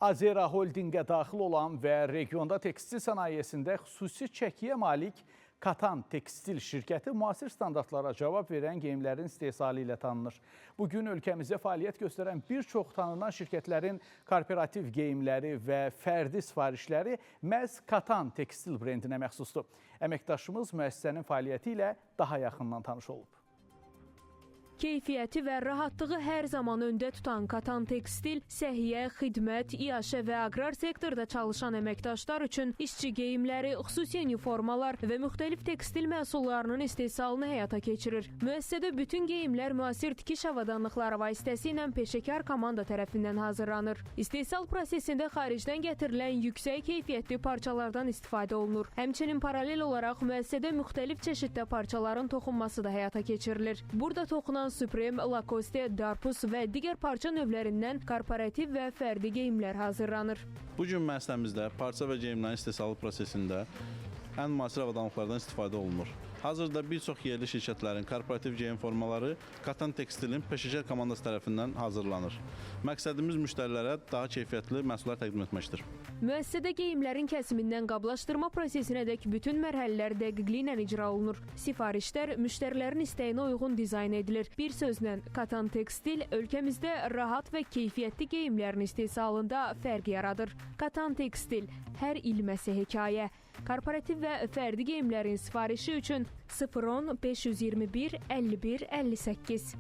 Azera Holdingə daxil olan və regionda tekstil sənayesində xüsusi çəkiyə malik Katan Tekstil şirkəti müasir standartlara cavab verən geyimlərin istehsalı ilə tanınır. Bugün ölkəmizdə fəaliyyət göstərən bir çox tanınan şirkətlərin korporativ geyimləri və fərdi sifarişləri məhz Katan Tekstil brendinə məxsusdur. Əməkdaşımız müəssisənin fəaliyyəti ilə daha yaxından tanış olub. Keyfiyyəti və rahatlığı hər zaman öndə tutan Katan Tekstil, səhiyyə, xidmət, iaşə və aqrar sektorda çalışan əməkdaşlar üçün işçi geyimləri, xüsusi uniformalar və müxtəlif tekstil məhsullarının istehsalını həyata keçirir. Müəssisədə bütün geyimlər müasir tikiş avadanlıqları vasitəsilə peşəkar komanda tərəfindən hazırlanır. İstehsal prosesində xaricdən gətirilən yüksək keyfiyyətli parçalardan istifadə olunur. Həmçinin paralel olaraq müəssisədə müxtəlif çeşiddə parçaların toxunması da həyata keçirilir. Burada toxunan Supreme, Lacoste, Darpus və digər parça növlərindən korporativ və fərdi geyimlər hazırlanır. Bugün müəssisəmizdə parça və geyimlərin istehsalı prosesində ən müasir avadanlıqlardan istifadə olunur. Hazırda bir çox yerli şirkətlərin korporativ geyim formaları Katan Tekstilin peşəkar komandası tərəfindən hazırlanır. Məqsədimiz müştərilərə daha keyfiyyətli məhsullar təqdim etməkdir. Müəssisədə geyimlərin kəsimindən qablaşdırma prosesinədək bütün mərhələlər dəqiqliklə icra olunur. Sifarişlər müştərilərin istəyinə uyğun dizayn edilir. Bir sözlə, Katan Tekstil ölkəmizdə rahat və keyfiyyətli geyimlərin istehsalında fərq yaradır. Katan Tekstil, hər ilməsi hekayə. Korporativ və fərdi geyimlərin sifarişi üçün 010 521 51 58.